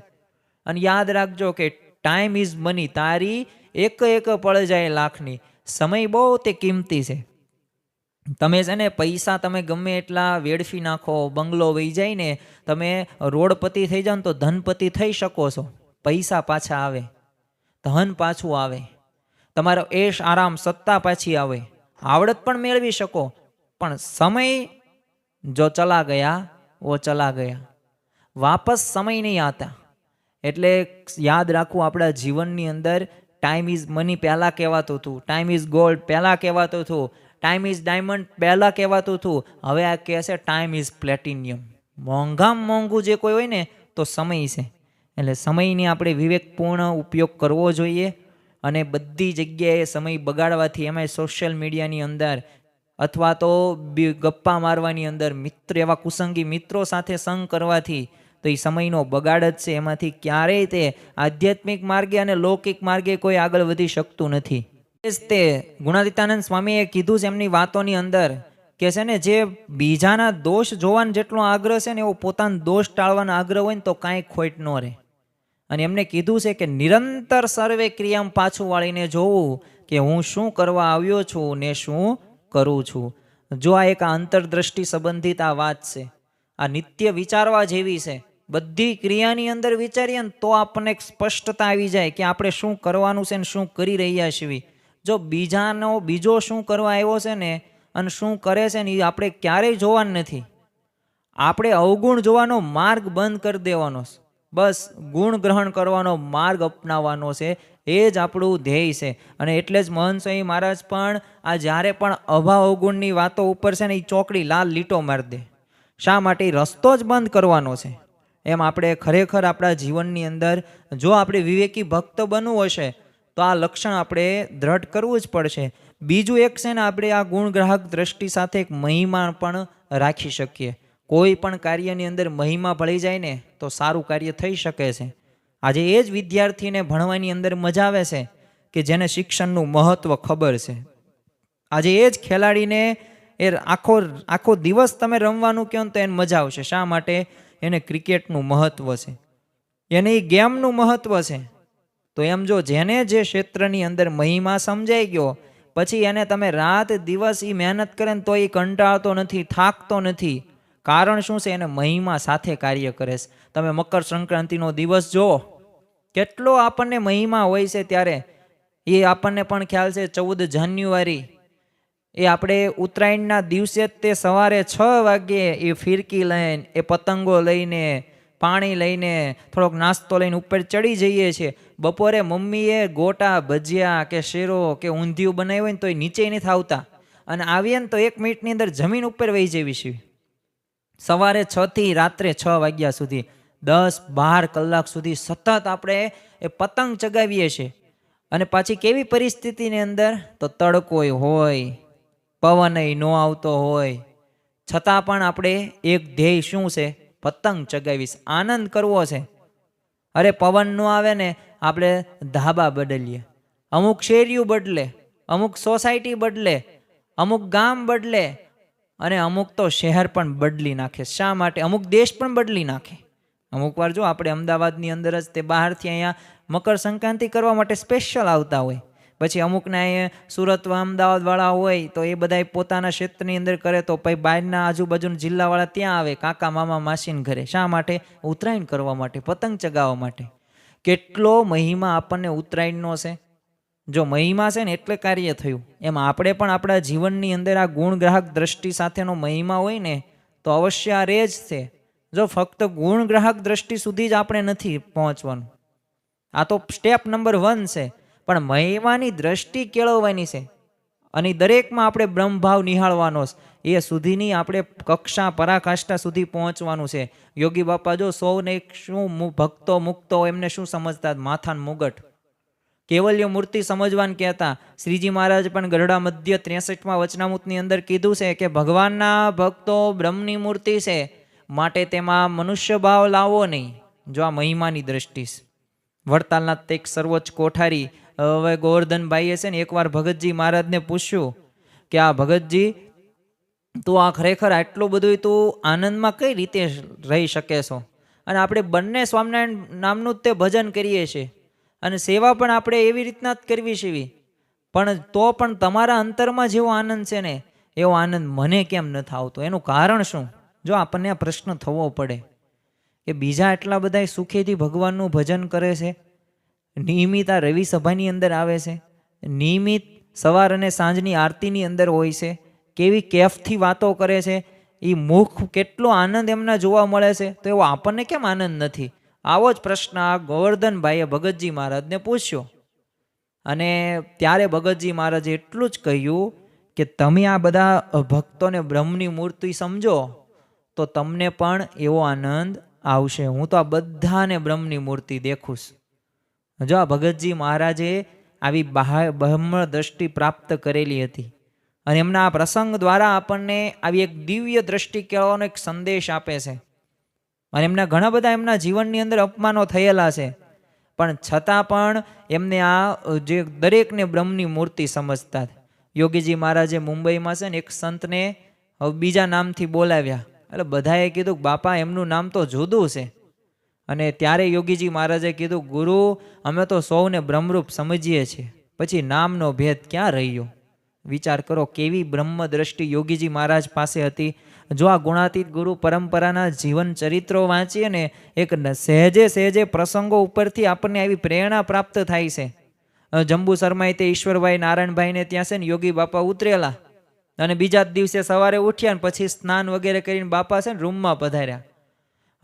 અને યાદ રાખજો કે ટાઈમ ઇઝ મની. તારી એક એક પળ જાય લાખની. સમય બહુ તે કિંમતી છે. તમે છે ને પૈસા તમે ગમે એટલા વેડફી નાખો, બંગલો વહી જાય ને, તમે રોડપતિ થઈ જાઓ ને તો ધનપતિ થઈ શકો છો. પૈસા પાછા આવે, ધન પાછું આવે, તમારો એશ આરામ સત્તા પાછી આવે, આવડત પણ મેળવી શકો. પણ સમય જો ચલા ગયા વો ચલા ગયા, વાપસ સમય નહીં આતા. એટલે યાદ રાખવું, આપણા જીવનની અંદર ટાઈમ ઇઝ મની પહેલાં કહેવાતું હતું, ટાઈમ ઇઝ ગોલ્ડ પહેલાં કહેવાતું હતું, ટાઈમ ઇઝ ડાયમંડ પહેલાં કહેવાતું હતું. હવે આ કહે છે ટાઈમ ઇઝ પ્લેટિનિયમ. મોંઘામાં મોંઘું જે કોઈ હોય ને તો સમય છે. એટલે સમયની આપણે વિવેકપૂર્ણ ઉપયોગ કરવો જોઈએ. અને બધી જગ્યાએ સમય બગાડવાથી, એમાં સોશિયલ મીડિયાની અંદર અથવા તો ગપ્પા મારવાની અંદર, મિત્ર એવા કુસંગી મિત્રો સાથે સંગ કરવાથી તો એ સમયનો બગાડ જ છે. એમાંથી ક્યારેય તે આધ્યાત્મિક માર્ગે અને લૌકિક માર્ગે કોઈ આગળ વધી શકતું નથી. તે ગુણાતીતાનંદ સ્વામીએ કીધું છે એમની વાતોની અંદર કે છે ને, જે બીજાના દોષ જોવાનો જેટલો આગ્રહ છે ને, એવો પોતાનો દોષ ટાળવાનો આગ્રહ હોય ને તો કાંઈ ખોટ ન રહે. અને એમને કીધું છે કે નિરંતર સર્વે ક્રિયામાં પાછું વાળીને જોવું કે હું શું કરવા આવ્યો છું ને શું કરું છું. જો આ એક અંતરદ્રષ્ટિ સંબંધિત આ વાત છે, આ નિત્ય વિચારવા જેવી છે. બધી ક્રિયાની અંદર વિચારીએ ને તો આપણને એક સ્પષ્ટતા આવી જાય કે આપણે શું કરવાનું છે ને શું કરી રહ્યા છીએ. જો બીજો શું કરવા આવ્યો છે ને અને શું કરે છે ને એ આપણે ક્યારેય જોવાનું નથી. આપણે અવગુણ જોવાનો માર્ગ બંધ કરી દેવાનો છે. બસ ગુણ ગ્રહણ કરવાનો માર્ગ અપનાવવાનો છે. એ જ આપણું ધ્યેય છે. અને એટલે જ મહંત સ્વામી મહારાજ પણ આ જ્યારે પણ અભાવ અવગુણની વાતો ઉપર છે ને એ ચોકડી લાલ લીટો મારી દે. શા માટે? રસ્તો જ બંધ કરવાનો છે. એમ આપણે ખરેખર આપણા જીવનની અંદર જો આપણે વિવેકી ભક્ત બનવું હશે તો આ લક્ષણ આપણે દ્રઢ કરવું જ પડશે. બીજું એક છે ને, આપણે આ ગુણગ્રાહક દ્રષ્ટિ સાથે એક મહિમા પણ રાખી શકીએ. કોઈ પણ કાર્યની અંદર મહિમા ભળી જાય ને તો સારું કાર્ય થઈ શકે છે. આજે એ જ વિદ્યાર્થીને ભણવાની અંદર મજા આવે છે કે જેને શિક્ષણનું મહત્વ ખબર છે. આજે એ જ ખેલાડીને એ આખો દિવસ તમે રમવાનું કહો ને તો એને મજા આવશે. શા માટે? એને ક્રિકેટનું મહત્વ છે, એને એ ગેમનું મહત્વ છે. તો એમ જો જેને જે ક્ષેત્રની અંદર મહિમા સમજાઈ ગયો, પછી એને તમે રાત દિવસ એ મહેનત કરે ને તો એ કંટાળતો નથી, થાકતો નથી. કારણ શું છે? એને મહિમા સાથે કાર્ય કરે છે. તમે મકર સંક્રાંતિનો દિવસ જુઓ, કેટલો આપણને મહિમા હોય છે. ત્યારે એ આપણને પણ ખ્યાલ છે 14 જાન્યુઆરી એ આપણે ઉત્તરાયણના દિવસે જ તે સવારે 6 વાગ્યે એ ફિરકી લઈને, એ પતંગો લઈને, પાણી લઈને, થોડોક નાસ્તો લઈને ઉપર ચડી જઈએ છીએ. બપોરે મમ્મીએ ગોટા, ભજીયા કે શેરો કે ઊંધિયું બનાવ્યું હોય ને તો એ નીચે નથી આવતા, અને આવીએ ને તો 1 મિનિટની અંદર જમીન ઉપર વહી જવી છે. સવારે 6 થી રાત્રે 6 વાગ્યા સુધી 10-12 કલાક સુધી સતત આપણે એ પતંગ ચગાવીએ છીએ. અને પાછી કેવી પરિસ્થિતિની અંદર? તો તડકો હોય, પવન ન આવતો હોય, છતાં પણ આપણે એક ધ્યેય શું છે? પતંગ ચગાવીશ, આનંદ કરવો છે. અરે પવન ન આવે ને આપણે ધાબા બદલીએ, અમુક શેરીઓ બદલે, અમુક સોસાયટી બદલે, અમુક ગામ બદલે, અને અમુક તો શહેર પણ બદલી નાખે. શા માટે? અમુક દેશ પણ બદલી નાખે. અમુક વાર જો આપણે અમદાવાદની અંદર જ તે બહારથી અહીંયા મકર સંક્રાંતિ કરવા માટે સ્પેશિયલ આવતા હોય. પછી અમુકને અહીંયા સુરત અમદાવાદવાળા હોય તો એ બધા પોતાના ક્ષેત્રની અંદર કરે, તો પછી બહારના આજુબાજુના જિલ્લાવાળા ત્યાં આવે કાકા મામા માસીને ઘરે. શા માટે? ઉત્તરાયણ કરવા માટે, પતંગ ચગાવવા માટે. કેટલો મહિમા આપણને ઉત્તરાયણનો છે. જો મહિમા છે ને એટલે કાર્ય થયું. એમ આપણે પણ આપણા જીવનની અંદર આ ગુણગ્રાહક દ્રષ્ટિ સાથેનો મહિમા હોય ને તો અવશ્ય આ રહે જ છે. જો ફક્ત ગુણગ્રાહક દ્રષ્ટિ સુધી જ આપણે નથી પહોંચવાનું, આ તો સ્ટેપ નંબર 1 છે, પણ મહિમાની દ્રષ્ટિ કેળવવાની છે અને દરેકમાં આપણે બ્રહ્મભાવ નિહાળવાનો છે. એ સુધીની આપણે કક્ષા પરાકાષ્ઠા સુધી પહોંચવાનું છે. યોગી બાપા જો સૌને શું ભક્તો મુક્તો એમને શું સમજતા? માથાનું મુગટ, કેવલ્ય મૂર્તિ સમજવાન કહેતા. શ્રીજી મહારાજ પણ ગરડા મધ્ય 63માં વચનામૃતની અંદર કીધું છે કે ભગવાનના ભક્તો બ્રહ્મની મૂર્તિ છે, માટે તેમાં મનુષ્ય ભાવ લાવવો નહીં. જો આ મહિમાની દ્રષ્ટિ છે. વડતાલના એક સર્વોચ્ચ કોઠારી હવે ગોવર્ધનભાઈએ છે ને એકવાર ભગતજી મહારાજને પૂછ્યું કે આ ભગતજી, તું આ ખરેખર આટલું બધું તું આનંદમાં કઈ રીતે રહી શકે છો? અને આપણે બંને સ્વામિનારાયણ નામનું જ તે ભજન કરીએ છીએ અને સેવા પણ આપણે એવી રીતના જ કરવી છે, પણ તો પણ તમારા અંતરમાં જેવો આનંદ છે ને એવો આનંદ મને કેમ નથી આવતો? એનું કારણ શું? જો આપણને આ પ્રશ્ન થવો પડે કે બીજા એટલા બધા સુખેથી ભગવાનનું ભજન કરે છે, નિયમિત આ રવિ સભાની અંદર આવે છે, નિયમિત સવાર અને સાંજની આરતીની અંદર હોય છે, કેવી કેફથી વાતો કરે છે, એ મુખ કેટલો આનંદ એમના જોવા મળે છે, તો એવો આપણને કેમ આનંદ નથી? આવો જ પ્રશ્ન આ ગોવર્ધનભાઈએ ભગતજી મહારાજને પૂછ્યો અને ત્યારે ભગતજી મહારાજે એટલું જ કહ્યું કે તમે આ બધા ભક્તોને બ્રહ્મની મૂર્તિ સમજો તો તમને પણ એવો આનંદ આવશે. હું તો આ બધાને બ્રહ્મની મૂર્તિ દેખું છું. જો આ ભગતજી મહારાજે આવી બ્રહ્મ દ્રષ્ટિ પ્રાપ્ત કરેલી હતી અને એમના આ પ્રસંગ દ્વારા આપણને આવી એક દિવ્ય દ્રષ્ટિ કહેવાનો એક સંદેશ આપે છે. અને એમના ઘણા બધા એમના જીવનની અંદર અપમાનો થયેલા છે, પણ છતાં પણ એમને આ જે દરેકને બ્રહ્મની મૂર્તિ સમજતા. યોગીજી મહારાજે મુંબઈમાં છે ને એક સંતને બીજા નામથી બોલાવ્યા, એટલે બધાએ કીધું કે બાપા એમનું નામ તો જુદું છે. અને ત્યારે યોગીજી મહારાજે કીધું, ગુરુ અમે તો સૌને બ્રહ્મરૂપ સમજીએ છીએ, પછી નામનો ભેદ ક્યાં રહ્યો? વિચાર કરો કેવી બ્રહ્મ દ્રષ્ટિ યોગીજી મહારાજ પાસે હતી. જો આ ગુણાતીત ગુરુ પરંપરાના જીવન ચરિત્રો વાંચીએ ને એક સહેજે સહેજે પ્રસંગો ઉપરથી આપણને આવી પ્રેરણા પ્રાપ્ત થાય છે. જંબુસરમાં તે ઈશ્વરભાઈ નારાયણભાઈને ત્યાં છે ને યોગી બાપા ઉતરેલા અને બીજા જ દિવસે સવારે ઉઠ્યા ને પછી સ્નાન વગેરે કરીને બાપા છે ને રૂમમાં પધાર્યા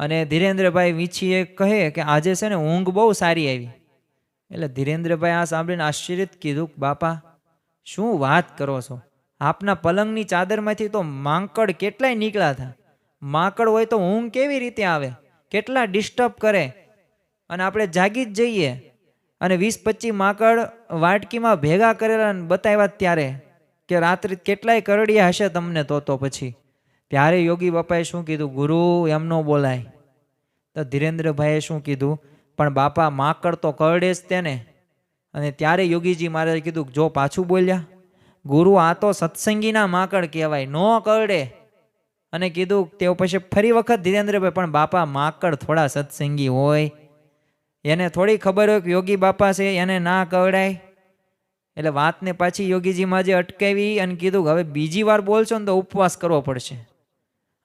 અને ધીરેન્દ્રભાઈ વીંછીએ કહે કે આજે છે ને ઊંઘ બહુ સારી આવી. એટલે ધીરેન્દ્રભાઈ આ સાંભળીને આશ્ચર્યિત કીધું, બાપા શું વાત કરો છો? આપના પલંગની ચાદરમાંથી તો માંકડ કેટલાય નીકળ્યા હતા. માંકડ હોય તો ઊંઘ કેવી રીતે આવે? કેટલા ડિસ્ટર્બ કરે અને આપણે જાગી જ જઈએ. અને 20-25 માંકડ વાટકીમાં ભેગા કરેલા બતાવ્યા ત્યારે કે રાત્રે કેટલાય કરડિયા હશે તમને તો પછી. ત્યારે યોગી બાપાએ શું કીધું, ગુરુ એમ નો બોલાય. તો ધીરેન્દ્રભાઈએ શું કીધું, પણ બાપા માંકડ તો કરડે જ તેને. અને ત્યારે યોગીજી મહારાજે કીધું, જો પાછું બોલ્યા, ગુરુ આ તો સત્સંગીના માંકડ કહેવાય, નો કરડે. અને કીધું તે પછી ફરી વખત ધીરેન્દ્રભાઈ, પણ બાપા માંકડ થોડા સત્સંગી હોય, એને થોડી ખબર હોય કે યોગી બાપા છે એને ના કરડાય. એટલે વાતને પાછી યોગીજી મહારાજે અટકાવી અને કીધું હવે બીજી વાર બોલશો ને તો ઉપવાસ કરવો પડશે.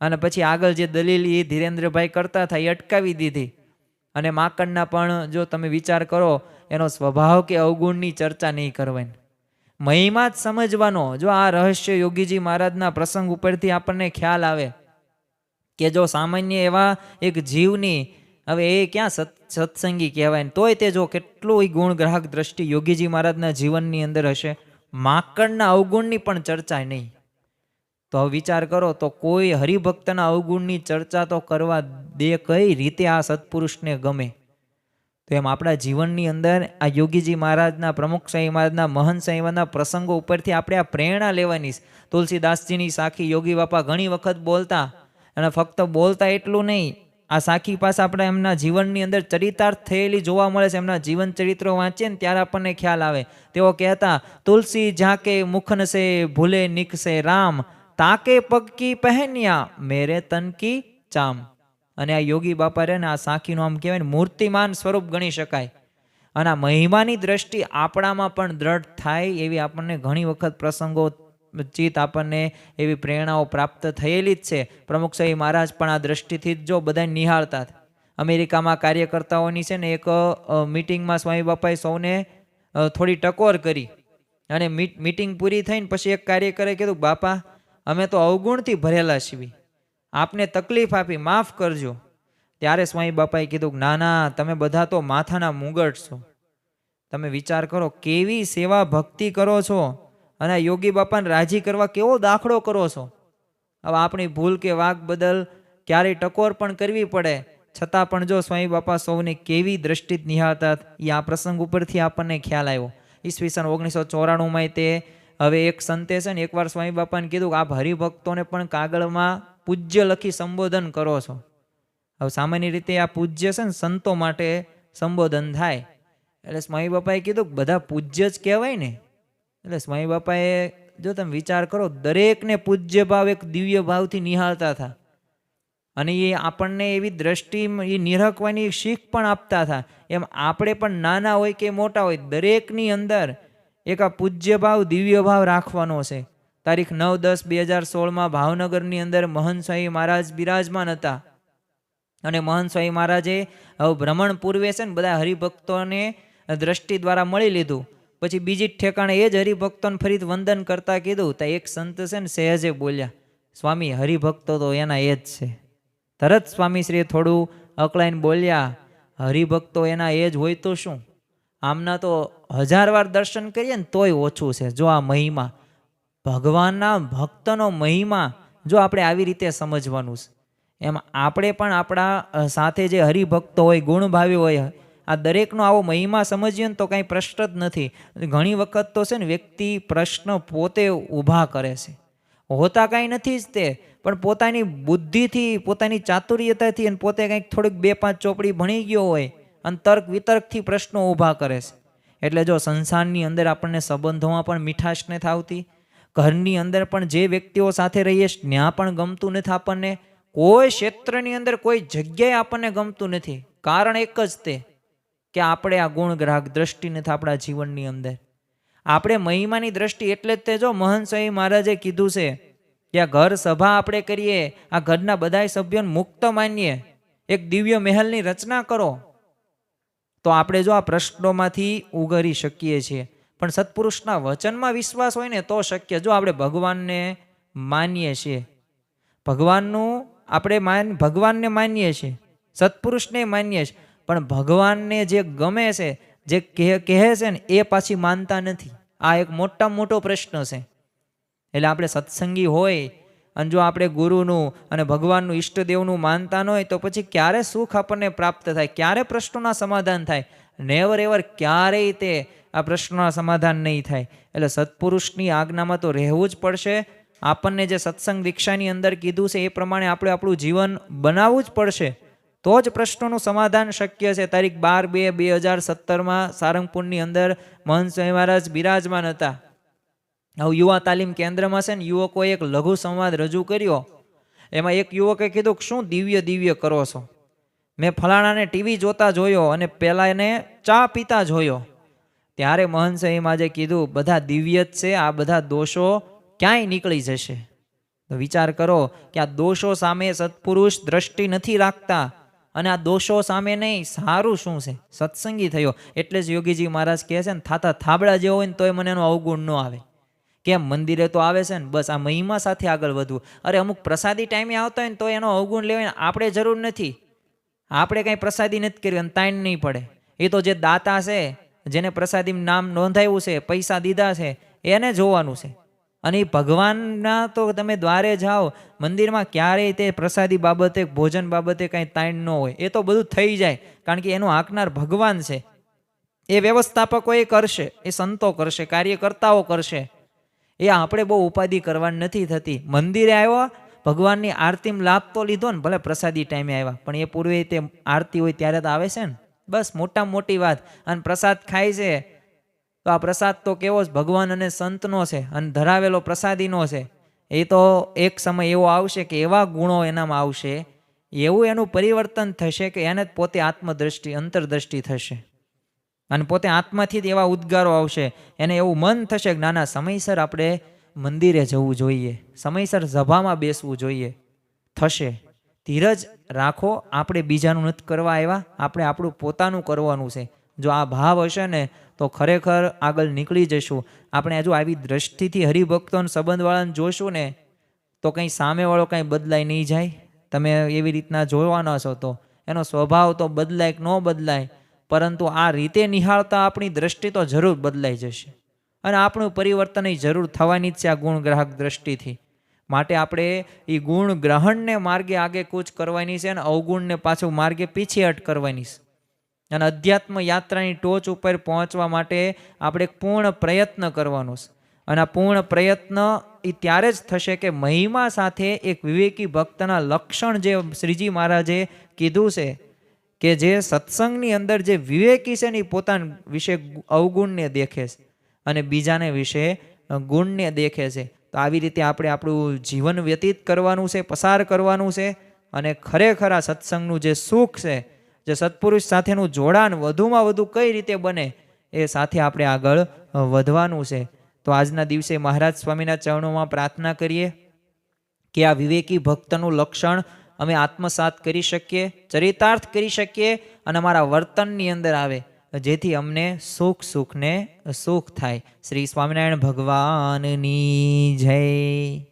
અને પછી આગળ જે દલીલ એ ધીરેન્દ્રભાઈ કરતા હતા એ અટકાવી દીધી. અને માંકડના પણ જો તમે વિચાર કરો એનો સ્વભાવ કે અવગુણની ચર્ચા નહીં કરવાની, મહિમા જ સમજવાનો. જો આ રહસ્ય યોગીજી મહારાજના પ્રસંગ ઉપરથી આપણને ખ્યાલ આવે કે જો સામાન્ય એવા એક જીવની હવે એ ક્યાં સત્સંગી કહેવાય ને તોય તે જો કેટલું ગુણ ગ્રાહક દ્રષ્ટિ યોગીજી મહારાજના જીવનની અંદર હશે, માંકડના અવગુણની પણ ચર્ચા નહીં. તો હવે વિચાર કરો તો કોઈ હરિભક્તના અવગુણની ચર્ચા તો કરવા દે કઈ રીતે આ સત્પુરુષને ગમે? તો એમ આપણા જીવનની અંદર આ યોગીજી મહારાજના, પ્રમુખ સ્વામી મહારાજના, મહંત સ્વામી મહારાજના પ્રસંગો ઉપરથી આપણે આ પ્રેરણા લેવાની. તુલસીદાસજીની સાખી યોગી બાપા ઘણી વખત બોલતા, અને ફક્ત બોલતા એટલું નહીં, આ સાખી પાસે આપણે એમના જીવનની અંદર ચરિતાર્થ થયેલી જોવા મળે છે. એમના જીવન ચરિત્રો વાંચીએ ને ત્યારે આપણને ખ્યાલ આવે. તેઓ કહેતા, તુલસી ઝાંકે મુખન સે ભૂલે નિકસે રામ, તાકે પગ કી પહેન્યા મેરે તન કી ચામ. અને આ યોગી બાપા રહે ને આ સાખીનું આમ કહેવાય ને મૂર્તિમાન સ્વરૂપ ગણી શકાય. અને આ મહિમાની દ્રષ્ટિ આપણામાં પણ દ્રઢ થાય એવી આપણને ઘણી વખત પ્રસંગો ચિત્ત આપણને એવી પ્રેરણાઓ પ્રાપ્ત થયેલી જ છે. પ્રમુખ સ્વામી મહારાજ પણ આ દ્રષ્ટિથી જ જો બધા નિહાળતા. અમેરિકામાં કાર્યકર્તાઓની છે ને એક મિટિંગમાં સ્વામી બાપાએ સૌને થોડી ટકોર કરી અને મીટિંગ પૂરી થઈને પછી એક કાર્યકરે કીધું, બાપા અમે તો અવગુણથી ભરેલા છીએ, આપને તકલીફ આપી, માફ કરજો. ત્યારે સ્વામી બાપાએ કીધું, ના ના, તમે બધા તો માથાના મુગટ છો. તમે વિચાર કરો કેવી સેવા ભક્તિ કરો છો અને યોગી બાપાને રાજી કરવા કેવો દાખલો કરો છો. હવે આપણી ભૂલ કે વાક બદલ ક્યારેય ટકોર પણ કરવી પડે, છતાં પણ જો સ્વામી બાપા સૌને કેવી દ્રષ્ટિ નિહાળતા, એ આ પ્રસંગ ઉપરથી આપણને ખ્યાલ આવ્યો. ઈસવીસન 1994 તે હવે એક સંતે છે ને એકવાર સ્વામી બાપાને કીધું કે આપ હરિભક્તોને પણ કાગળમાં પૂજ્ય લખી સંબોધન કરો છો. હવે સામાન્ય રીતે આ પૂજ્ય છે ને સંતો માટે સંબોધન થાય, એટલે સ્વામી બાપાએ કીધું બધા પૂજ્ય જ કહેવાય ને. એટલે સ્વામી બાપાએ, જો તમે વિચાર કરો, દરેકને પૂજ્ય ભાવ એક દિવ્ય ભાવથી નિહાળતા હતા અને એ આપણને એવી દ્રષ્ટિ એ નિરખવાની શીખ પણ આપતા હતા. એમ આપણે પણ નાના હોય કે મોટા હોય, દરેકની અંદર એક આ પૂજ્ય ભાવ દિવ્ય ભાવ રાખવાનો છે. તારીખ 9-10-2016 ભાવનગરની અંદર મહંત સ્વામી મહારાજ બિરાજમાન હતા અને મહંત સ્વામી મહારાજે હવે ભ્રમણ પૂર્વે છે ને બધા હરિભક્તોને દ્રષ્ટિ દ્વારા મળી લીધું. પછી બીજી જ ઠેકાણે એ જ હરિભક્તોને ફરી વંદન કરતા કીધું તો એક સંત છે ને સહેજે બોલ્યા, સ્વામી હરિભક્તો તો એના એ જ છે. તરત સ્વામીશ્રીએ થોડું અકળાઈને બોલ્યા, હરિભક્તો એના એ જ હોય તો શું? આમના તો 1000 વાર દર્શન કરીએ ને તોય ઓછું છે. જો આ મહિમા, ભગવાનના ભક્તનો મહિમા જો આપણે આવી રીતે સમજવાનું છે, એમ આપણે પણ આપણા સાથે જે હરિભક્તો હોય, ગુણભાવી હોય, આ દરેકનો આવો મહિમા સમજીએ ને તો કાંઈ પ્રશ્ન જ નથી. ઘણી વખત તો છે ને વ્યક્તિ પ્રશ્ન પોતે ઊભા કરે છે, હોતા કાંઈ નથી જ તે, પણ પોતાની બુદ્ધિથી, પોતાની ચાતુર્યતાથી અને પોતે કંઈક થોડીક 2-5 ચોપડી ભણી ગયો હોય અને તર્ક વિતર્કથી પ્રશ્નો ઊભા કરે છે. એટલે જો સંસારની અંદર આપણને સંબંધોમાં પણ મીઠાશ નથી આવતી, ઘરની અંદર પણ જે વ્યક્તિઓ સાથે રહીએ ત્યાં પણ ગમતું નથી આપણને, કોઈ ક્ષેત્રની અંદર કોઈ જગ્યાએ આપણને ગમતું નથી. કારણ એક જ તે કે આપણે આ ગુણગ્રાહક દ્રષ્ટિ નથી આપણા જીવનની અંદર. આપણે મહિમાની દ્રષ્ટિ એટલે જ તે જો મહંત સ્વામી મહારાજે કીધું છે કે આ ઘર સભા આપણે કરીએ, આ ઘરના બધા સભ્યોને મુક્ત માનીએ, એક દિવ્ય મહેલની રચના કરો, તો આપણે જો આ પ્રશ્નોમાંથી ઉગરી શકીએ છીએ. પણ સત્પુરુષના વચનમાં વિશ્વાસ હોય ને તો શક્ય. જો આપણે ભગવાનને માનીએ છીએ, ભગવાનને માનીએ છીએ, સત્પુરુષને માનીએ છીએ, પણ ભગવાનને જે ગમે છે, જે કહે છે ને એ પાછી માનતા નથી. આ એક મોટામાં મોટો પ્રશ્ન છે. એટલે આપણે સત્સંગી હોય અને જો આપણે ગુરુનું અને ભગવાનનું ઈષ્ટદેવનું માનતા ન હોય તો પછી ક્યારે સુખ આપણને પ્રાપ્ત થાય, ક્યારે પ્રશ્નોના સમાધાન થાય? નેવર એવર ક્યારેય તે આ પ્રશ્નોના સમાધાન નહીં થાય. એટલે સત્પુરુષની આજ્ઞામાં તો રહેવું જ પડશે. આપણને જે સત્સંગ દીક્ષાની અંદર કીધું છે એ પ્રમાણે આપણે આપણું જીવન બનાવવું જ પડશે, તો જ પ્રશ્નોનું સમાધાન શક્ય છે. તારીખ 12-2-2017 સારંગપુરની અંદર મહંત સ્વામી મહારાજ બિરાજમાન હતા. હવે યુવા તાલીમ કેન્દ્રમાં છે ને યુવકોએ એક લઘુ સંવાદ રજૂ કર્યો. એમાં એક યુવકે કીધું કે શું દિવ્ય દિવ્ય કરો છો? મેં ફલાણાને ટીવી જોતા જોયો અને પેલા એને ચા પીતા જોયો. ત્યારે મહંત સ્વામી મહારાજે કીધું બધા દિવ્ય જ છે, આ બધા દોષો ક્યાંય નીકળી જશે. તો વિચાર કરો કે આ દોષો સામે સત્પુરુષ દ્રષ્ટિ નથી રાખતા, અને આ દોષો સામે નહીં, સારું શું છે? સત્સંગી થયો. એટલે જ યોગીજી મહારાજ કહે છે ને, થાતા થાબડા જેવો હોય ને તોય મને એનો અવગુણ ન આવે. કેમ? મંદિરે તો આવે છે ને, બસ આ મહિમા સાથે આગળ વધવું. અરે અમુક પ્રસાદી ટાઈમે આવતા હોય ને તો એનો અવગુણ લેવાય, આપણે જરૂર નથી. આપણે કાંઈ પ્રસાદી નથી કરવી અને તાણ નહીં પડે. એ તો જે દાતા છે, જેને પ્રસાદી નામ નોંધાયું છે, પૈસા દીધા છે, એને જોવાનું છે. અને એ ભગવાનના તો તમે દ્વારે જાઓ, મંદિરમાં ક્યારેય તે પ્રસાદી બાબતે, ભોજન બાબતે કાંઈ તાણ ન હોય. એ તો બધું થઈ જાય, કારણ કે એનું આંકનાર ભગવાન છે. એ વ્યવસ્થાપકો એ કરશે, એ સંતો કરશે, કાર્યકર્તાઓ કરશે. એ આપણે બહુ ઉપાધિ કરવાની નથી થતી. મંદિરે આવ્યો, ભગવાનની આરતીમાં લાભ તો લીધો ને, ભલે પ્રસાદી ટાઈમે આવ્યા, પણ એ પૂર્વે તે આરતી હોય ત્યારે તો આવે છે ને. બસ મોટામાં મોટી વાત. અને પ્રસાદ ખાય છે તો આ પ્રસાદ તો કેવો છે? ભગવાન અને સંતનો છે અને ધરાવેલો પ્રસાદીનો છે. એ તો એક સમય એવો આવશે કે એવા ગુણો એનામાં આવશે, એવું એનું પરિવર્તન થશે કે એને પોતે આત્મદ્રષ્ટિ, અંતરદ્રષ્ટિ થશે અને પોતે આત્માથી જ એવા ઉદ્ગારો આવશે. એને એવું મન થશે કે નાના સમયસર આપણે મંદિરે જવું જોઈએ, સમયસર સભામાં બેસવું જોઈએ. થશે. ધીરજ રાખો. આપણે બીજાનું નથી કરવા આવ્યા, આપણે આપણું પોતાનું કરવાનું છે. જો આ ભાવ હશે ને તો ખરેખર આગળ નીકળી જશું. આપણે હજુ આવી દ્રષ્ટિથી હરિભક્તોને સંબંધવાળાને જોશું ને તો કંઈ સામેવાળો કંઈ બદલાય નહીં જાય. તમે એવી રીતના જોવાના છો તો એનો સ્વભાવ તો બદલાય કે ન બદલાય, પરંતુ આ રીતે નિહાળતા આપણી દ્રષ્ટિ તો જરૂર બદલાઈ જશે અને આપણું પરિવર્તન જરૂર થવાની જ છે આ ગુણગ્રાહક દ્રષ્ટિથી. માટે આપણે એ ગુણ ગ્રહણને માર્ગે આગે કૂચ કરવાની છે અને અવગુણને પાછું માર્ગે પીછેહટ કરવાની છે. અને અધ્યાત્મ યાત્રાની ટોચ ઉપર પહોંચવા માટે આપણે પૂર્ણ પ્રયત્ન કરવાનો છે. અને આ પૂર્ણ પ્રયત્ન એ ત્યારે જ થશે કે મહિમા સાથે એક વિવેકી ભક્તના લક્ષણ જે શ્રીજી મહારાજે કીધું છે કે જે સત્સંગની અંદર જે વિવેકી છે ને એ પોતાના વિશે અવગુણને દેખે છે અને બીજાને વિશે ગુણને દેખે છે. તો આવી રીતે આપણે આપણું જીવન વ્યતીત કરવાનું છે, પસાર કરવાનું છે અને ખરેખર આ સત્સંગનું જે સુખ છે, જે સત્પુરુષ સાથેનું જોડાણ વધુમાં વધુ કઈ રીતે બને એ સાથે આપણે આગળ વધવાનું છે. તો આજના દિવસે મહારાજ સ્વામીના ચરણોમાં પ્રાર્થના કરીએ કે આ વિવેકી ભક્તનું લક્ષણ અમે આત્મસાત કરી શકીએ, ચરિતાર્થ કરી શકીએ અને અમારા વર્તનની અંદર આવે, જેથી અમને સુખ ને સુખ થાય. શ્રી સ્વામિનારાયણ ભગવાનની જય.